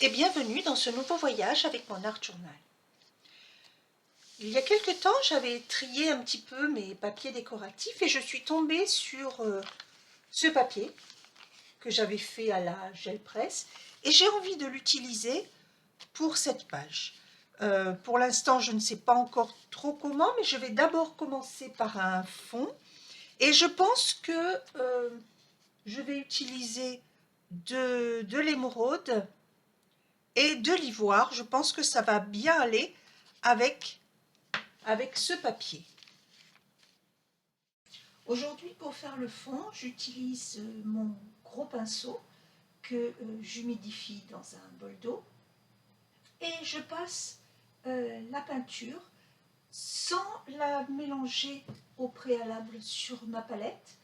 et bienvenue dans ce nouveau voyage avec mon Art Journal. Il y a quelque temps, j'avais trié un petit peu mes papiers décoratifs et je suis tombée sur ce papier que j'avais fait à la gel presse et j'ai envie de l'utiliser pour cette page. Pour l'instant, je ne sais pas encore trop comment, mais je vais d'abord commencer par un fond et je pense que je vais utiliser de l'émeraude et de l'ivoire. Je pense que ça va bien aller avec ce papier. Aujourd'hui, pour faire le fond, j'utilise mon gros pinceau que j'humidifie dans un bol d'eau et je passe la peinture sans la mélanger au préalable sur ma palette,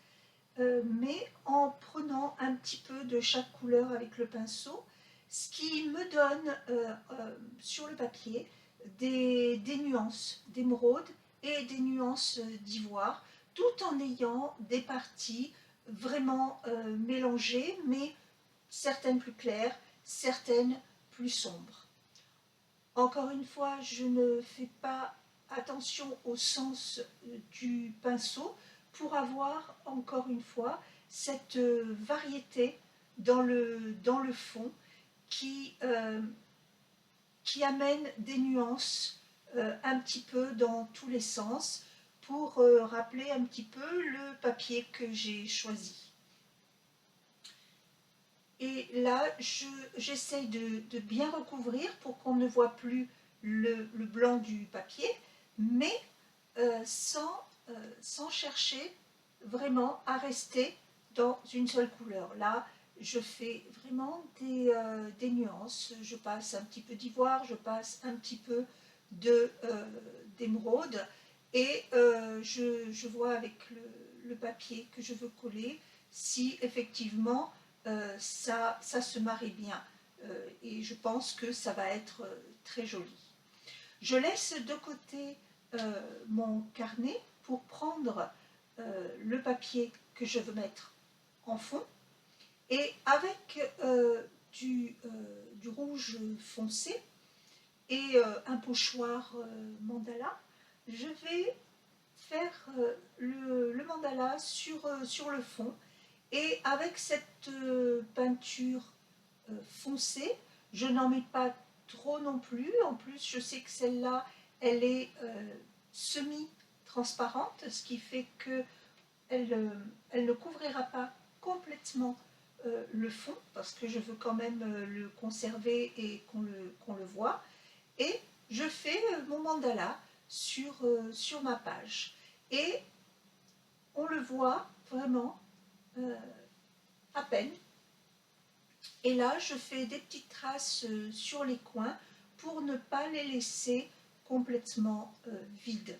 mais en prenant un petit peu de chaque couleur avec le pinceau, ce qui me donne sur le papier des nuances d'émeraude et des nuances d'ivoire, tout en ayant des parties vraiment mélangées, mais certaines plus claires, certaines plus sombres. Encore une fois, je ne fais pas attention au sens du pinceau pour avoir, encore une fois, cette variété dans le fond qui amène des nuances un petit peu dans tous les sens pour rappeler un petit peu le papier que j'ai choisi. Et là, j'essaye de bien recouvrir pour qu'on ne voit plus le blanc du papier, mais sans chercher vraiment à rester dans une seule couleur. Là, je fais vraiment des nuances. Je passe un petit peu d'ivoire, je passe un petit peu d'émeraude et je vois avec le papier que je veux coller si effectivement ça se marie bien. Et je pense que ça va être très joli. Je laisse de côté mon carnet pour prendre le papier que je veux mettre en fond et avec du rouge foncé et un pochoir mandala, je vais faire le mandala sur le fond et avec cette peinture foncée, je n'en mets pas trop non plus. En plus, je sais que celle-là, elle est semi-transparente, ce qui fait qu'elle elle ne couvrira pas complètement le fond, parce que je veux quand même le conserver et qu'on le voit. Et je fais mon mandala sur ma page. Et on le voit vraiment à peine. Et là, je fais des petites traces sur les coins pour ne pas les laisser complètement vides.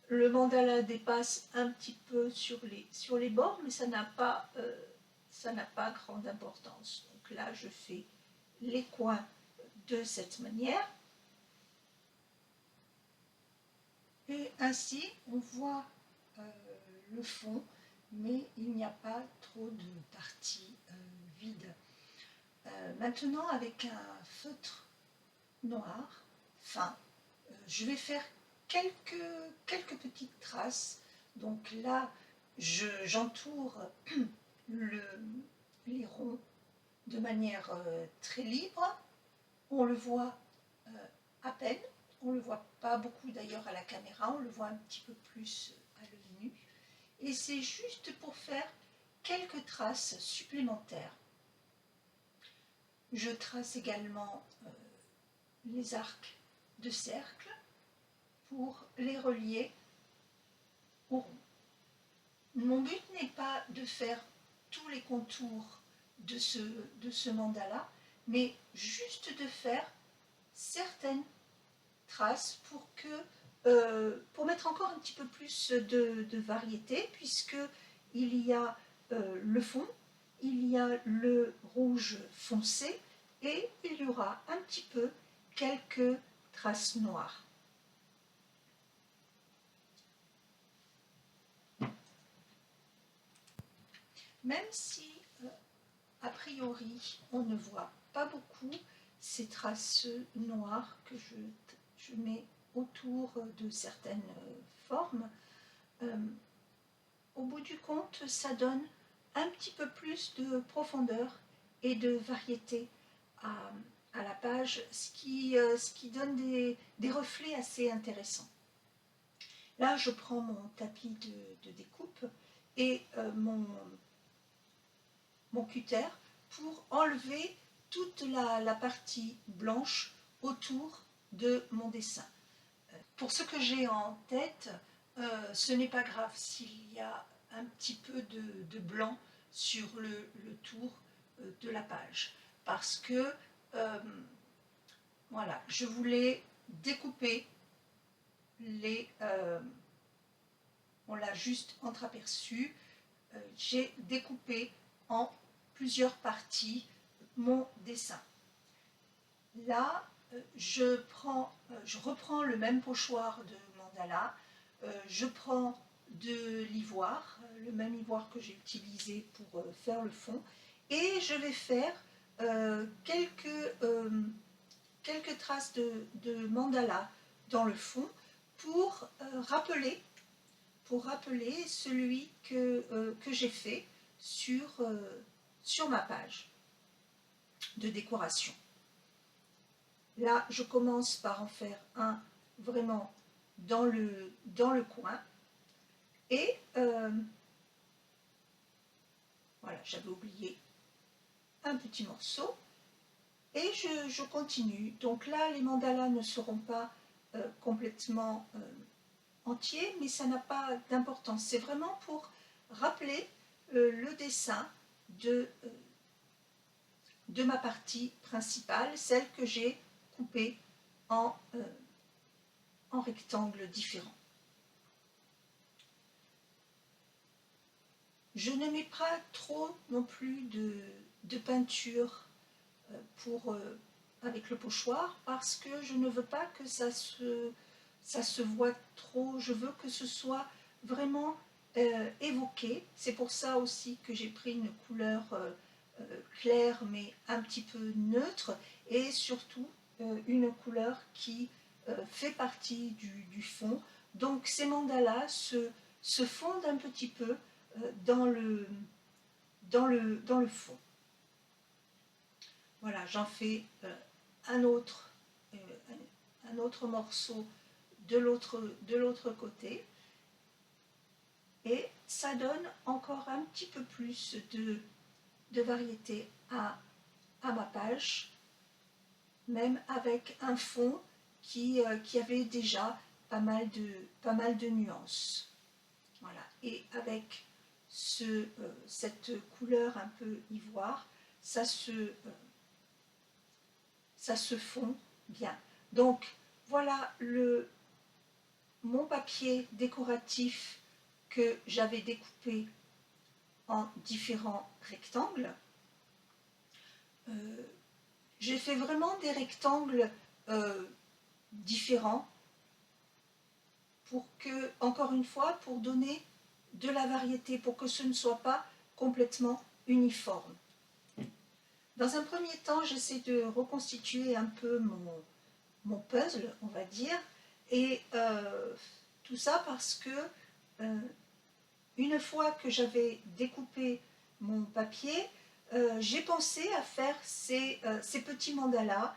Le mandala dépasse un petit peu sur les bords, mais ça n'a pas grande importance. Donc là, je fais les coins de cette manière. Et ainsi, on voit le fond, mais il n'y a pas trop de parties vides. Maintenant, avec un feutre noir fin, je vais faire quelques petites traces. Donc là, j'entoure les ronds de manière très libre. On le voit à peine, on ne le voit pas beaucoup d'ailleurs à la caméra, on le voit un petit peu plus à l'œil nu. Et c'est juste pour faire quelques traces supplémentaires. Je trace également les arcs de cercle pour les relier au rond. Mon but n'est pas de faire tous les contours de ce mandala, mais juste de faire certaines traces pour mettre encore un petit peu plus de variété, puisque il y a le fond, il y a le rouge foncé et il y aura un petit peu quelques traces noires. Même si a priori, on ne voit pas beaucoup ces traces noires que je mets autour de certaines formes. Au bout du compte, ça donne un petit peu plus de profondeur et de variété à la page, ce qui donne des reflets assez intéressants. Là, je prends mon tapis de découpe et mon cutter pour enlever toute la partie blanche autour de mon dessin. Pour ce que j'ai en tête, ce n'est pas grave s'il y a un petit peu de blanc sur le tour de la page, parce que voilà, je voulais découper on l'a juste entreaperçu, j'ai découpé en plusieurs parties mon dessin. Là, je reprends le même pochoir de mandala, je prends de l'ivoire, le même ivoire que j'ai utilisé pour faire le fond, et je vais faire quelques traces de mandala dans le fond pour rappeler celui que j'ai fait sur ma page de décoration. Là, je commence par en faire un vraiment dans le coin. Et voilà, j'avais oublié un petit morceau. Et je continue. Donc là, les mandalas ne seront pas complètement entiers, mais ça n'a pas d'importance. C'est vraiment pour rappeler le dessin de ma partie principale, celle que j'ai coupée en rectangles différents. Je ne mets pas trop non plus de peinture avec le pochoir, parce que je ne veux pas que ça se voit trop. Je veux que ce soit vraiment évoqué. C'est pour ça aussi que j'ai pris une couleur claire mais un petit peu neutre, et surtout une couleur qui fait partie du fond. Donc ces mandalas se fondent un petit peu dans le fond. Voilà, j'en fais un autre morceau de l'autre côté, et ça donne encore un petit peu plus de variété à ma page, même avec un fond qui avait déjà pas mal de nuances. Voilà, et avec cette couleur un peu ivoire, ça se fond bien. Donc voilà mon papier décoratif que j'avais découpé en différents rectangles. J'ai fait vraiment des rectangles différents pour que, encore une fois, pour donner de la variété, pour que ce ne soit pas complètement uniforme. Dans un premier temps, j'essaie de reconstituer un peu mon puzzle, on va dire, et tout ça parce que une fois que j'avais découpé mon papier, j'ai pensé à faire ces petits mandalas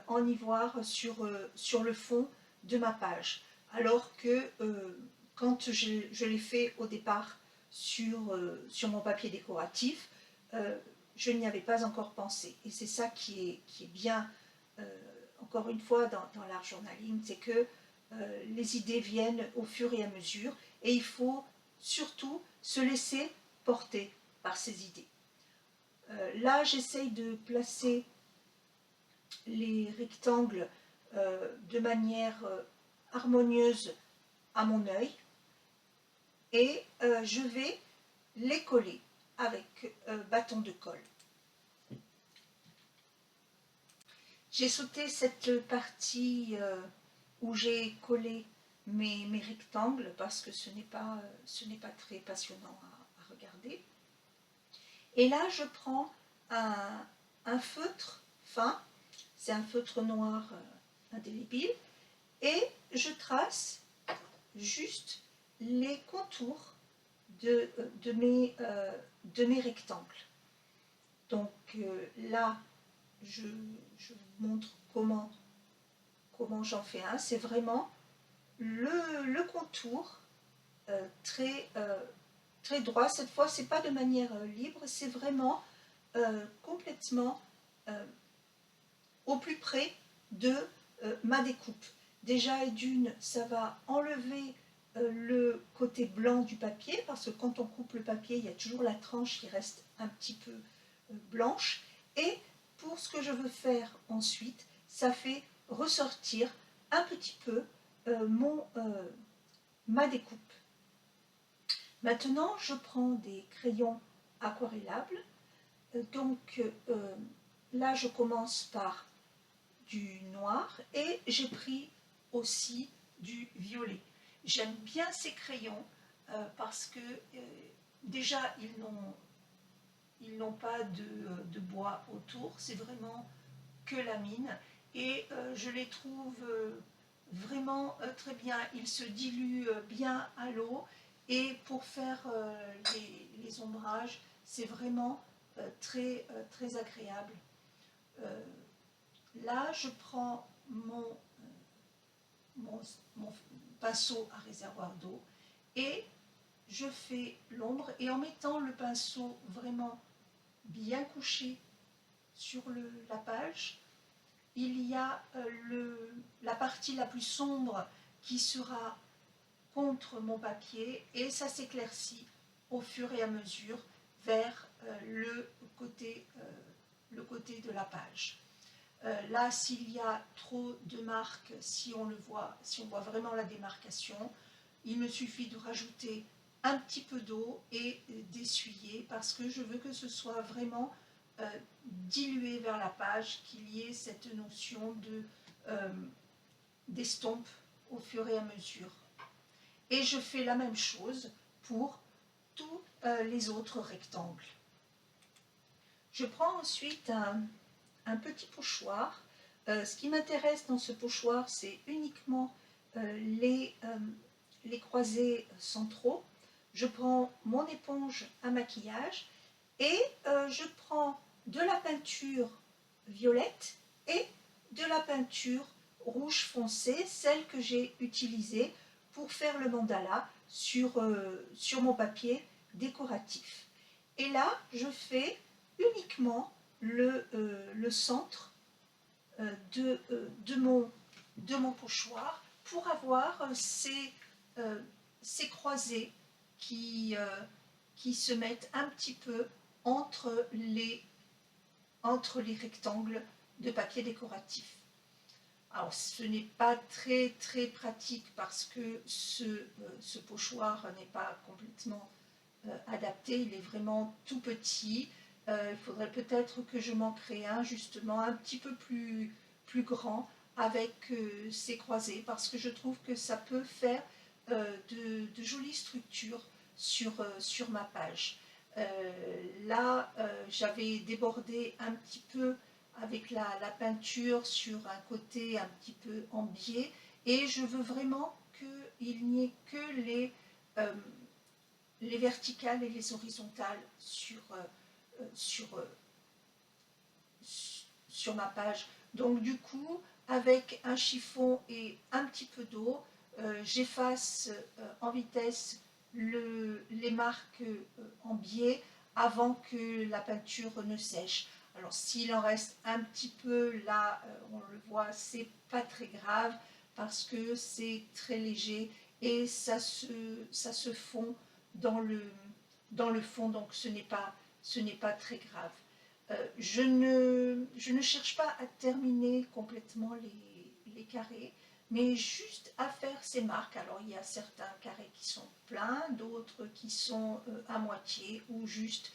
en ivoire sur le fond de ma page, alors que quand je l'ai fait au départ sur mon papier décoratif, je n'y avais pas encore pensé. Et c'est ça qui est bien, encore une fois, dans l'art journaling, c'est que les idées viennent au fur et à mesure, et il faut surtout se laisser porter par ces idées. Là, j'essaye de placer les rectangles de manière harmonieuse à mon œil, et je vais les coller avec bâton de colle. J'ai sauté cette partie où j'ai collé mes rectangles parce que ce n'est pas très passionnant à regarder. Et là, je prends un feutre fin, c'est un feutre noir indélébile, et je trace juste les contours de mes rectangles. Donc là, je vous montre comment j'en fais un. C'est vraiment le contour très droit. Cette fois, c'est pas de manière libre, c'est vraiment complètement au plus près de ma découpe. Déjà et d'une, ça va enlever le côté blanc du papier, parce que quand on coupe le papier, il y a toujours la tranche qui reste un petit peu blanche. Et pour ce que je veux faire ensuite, ça fait ressortir un petit peu ma découpe. Maintenant, je prends des crayons aquarellables. Donc là, je commence par du noir et j'ai pris aussi du violet. J'aime bien ces crayons parce que déjà, ils n'ont pas de bois autour, c'est vraiment que la mine. Et je les trouve vraiment très bien. Ils se diluent bien à l'eau. Et pour faire les ombrages, c'est vraiment très agréable. Là, je prends mon pinceau à réservoir d'eau et je fais l'ombre. Et en mettant le pinceau vraiment bien couché sur la page, il y a la partie la plus sombre qui sera contre mon papier et ça s'éclaircit au fur et à mesure vers le côté de la page. Là, s'il y a trop de marques, si on voit vraiment la démarcation, il me suffit de rajouter un petit peu d'eau et d'essuyer parce que je veux que ce soit vraiment dilué vers la page, qu'il y ait cette notion d'estompe au fur et à mesure. Et je fais la même chose pour tous les autres rectangles. Je prends ensuite un petit pochoir. Ce qui m'intéresse dans ce pochoir, c'est uniquement les croisés centraux. Je prends mon éponge à maquillage et je prends de la peinture violette et de la peinture rouge foncé, celle que j'ai utilisée pour faire le mandala sur mon papier décoratif. Et là, je fais uniquement le centre de mon pochoir pour avoir ces croisés qui se mettent un petit peu entre les rectangles de papier décoratif. Alors ce n'est pas très pratique parce que ce pochoir n'est pas complètement adapté, il est vraiment tout petit. Il faudrait peut-être que je m'en crée un justement un petit peu plus grand avec ces croisés parce que je trouve que ça peut faire de jolies structures sur ma page. Là, j'avais débordé un petit peu avec la peinture sur un côté un petit peu en biais et je veux vraiment qu'il n'y ait que les verticales et les horizontales sur ma page. Donc du coup, avec un chiffon et un petit peu d'eau, j'efface en vitesse les marques en biais avant que la peinture ne sèche. Alors s'il en reste un petit peu là, on le voit, c'est pas très grave parce que c'est très léger et ça se fond dans le fond, donc ce n'est pas très grave. Je ne cherche pas à terminer complètement les carrés, mais juste à faire ces marques. Alors il y a certains carrés qui sont pleins, d'autres qui sont à moitié ou juste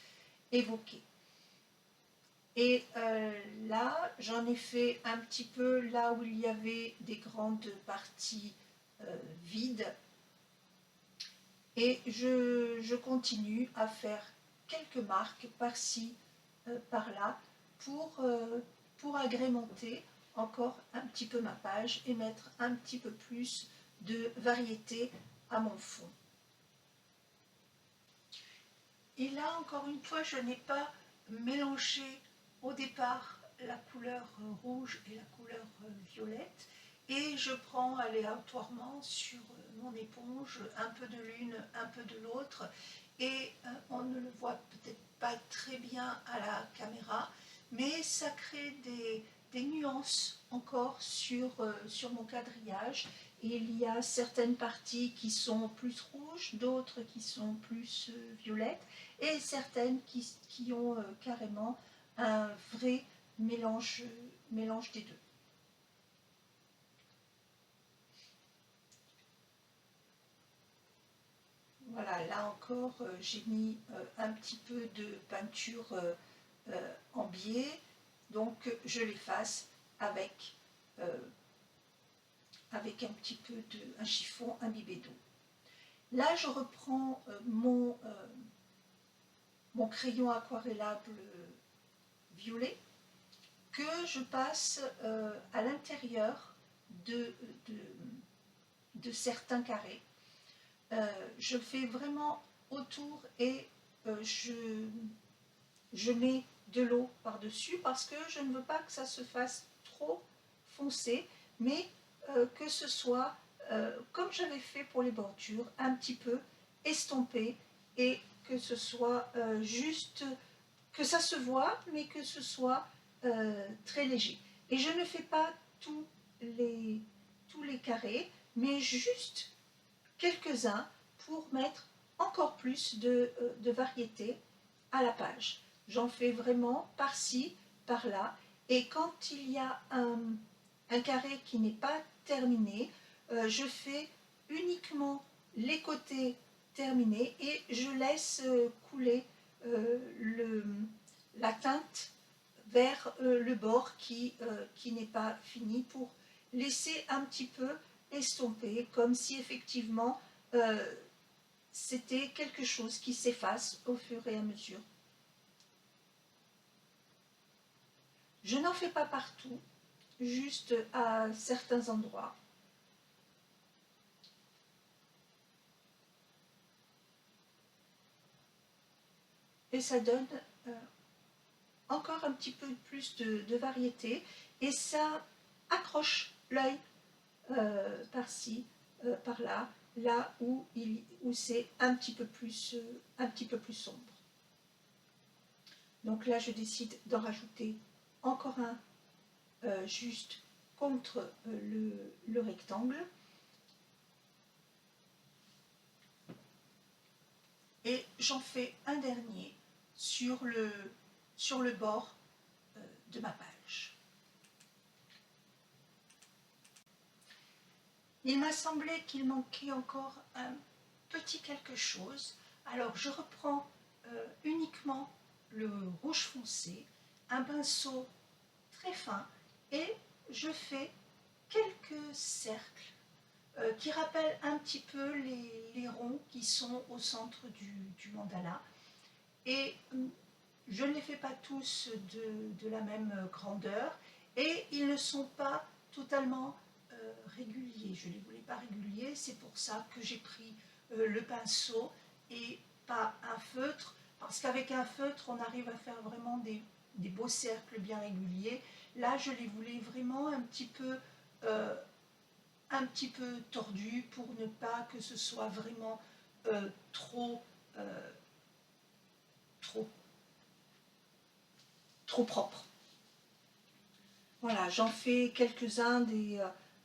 évoqués. Et là, j'en ai fait un petit peu là où il y avait des grandes parties vides. Et je continue à faire quelques marques par-ci, par là pour agrémenter encore un petit peu ma page et mettre un petit peu plus de variété à mon fond. Et là, encore une fois, je n'ai pas mélangé au départ la couleur rouge et la couleur violette, et je prends aléatoirement sur mon éponge un peu de l'une, un peu de l'autre, et on ne le voit peut-être pas très bien à la caméra, mais ça crée des nuances encore sur mon quadrillage. Il y a certaines parties qui sont plus rouges, d'autres qui sont plus violettes, et certaines qui ont carrément un vrai mélange des deux. Voilà, là encore, j'ai mis un petit peu de peinture en biais, donc je l'efface avec, avec un petit peu un chiffon imbibé d'eau. Là, je reprends mon crayon aquarellable violet que je passe à l'intérieur de certains carrés. Je fais vraiment autour et je mets de l'eau par-dessus parce que je ne veux pas que ça se fasse trop foncé, mais que ce soit, comme j'avais fait pour les bordures, un petit peu estompé et que ce soit juste, que ça se voit, mais que ce soit très léger. Et je ne fais pas tous les carrés, mais juste quelques-uns pour mettre encore plus de variété à la page. J'en fais vraiment par-ci, par-là, et quand il y a un carré qui n'est pas terminé, je fais uniquement les côtés terminés et je laisse couler la teinte vers le bord qui n'est pas fini pour laisser un petit peu estomper, comme si effectivement c'était quelque chose qui s'efface au fur et à mesure. Je n'en fais pas partout, juste à certains endroits. Et ça donne encore un petit peu plus de variété et ça accroche l'œil par-ci, par-là, là où c'est un petit peu plus sombre. Donc là, je décide d'en rajouter encore un juste contre le rectangle. Et j'en fais un dernier sur le bord de ma page. Il m'a semblé qu'il manquait encore un petit quelque chose. Alors je reprends uniquement le rouge foncé, un pinceau très fin, et je fais quelques cercles qui rappellent un petit peu les ronds qui sont au centre du mandala. Et je ne les fais pas tous de la même grandeur et ils ne sont pas totalement réguliers. Je ne les voulais pas réguliers, c'est pour ça que j'ai pris le pinceau et pas un feutre, parce qu'avec un feutre, on arrive à faire vraiment des beaux cercles bien réguliers. Là, je les voulais vraiment un petit peu tordus pour ne pas que ce soit vraiment trop propre. Voilà, j'en fais quelques-uns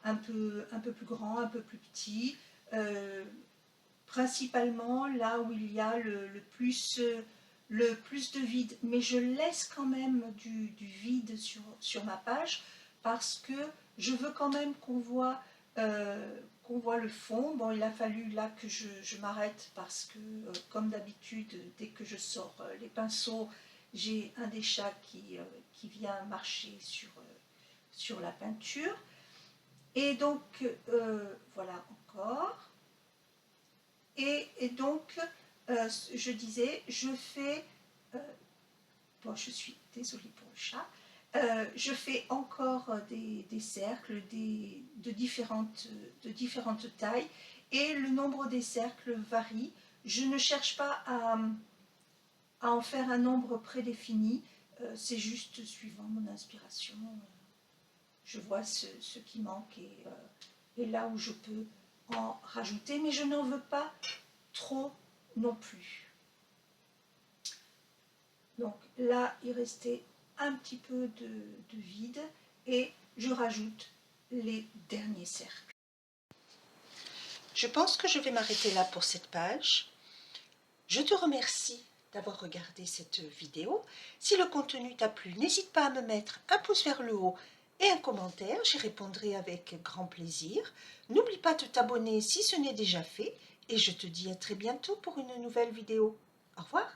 un peu plus grands, un peu plus petits, principalement là où il y a le plus de vide, mais je laisse quand même du vide sur ma page parce que je veux quand même qu'on voit le fond. Bon, il a fallu là que je m'arrête parce que, comme d'habitude, dès que je sors les pinceaux, j'ai un des chats qui vient marcher sur la peinture. Et donc, voilà encore. Et donc, je disais, je fais bon, je suis désolée pour le chat. Je fais encore des cercles de différentes tailles et le nombre des cercles varie. Je ne cherche pas à en faire un nombre prédéfini, c'est juste suivant mon inspiration. Je vois ce qui manque et là où je peux en rajouter, mais je n'en veux pas trop non plus. Donc là, il restait un petit peu de vide et je rajoute les derniers cercles. Je pense que je vais m'arrêter là pour cette page. Je te remercie d'avoir regardé cette vidéo. Si le contenu t'a plu, n'hésite pas à me mettre un pouce vers le haut et un commentaire, j'y répondrai avec grand plaisir. N'oublie pas de t'abonner si ce n'est déjà fait et je te dis à très bientôt pour une nouvelle vidéo. Au revoir.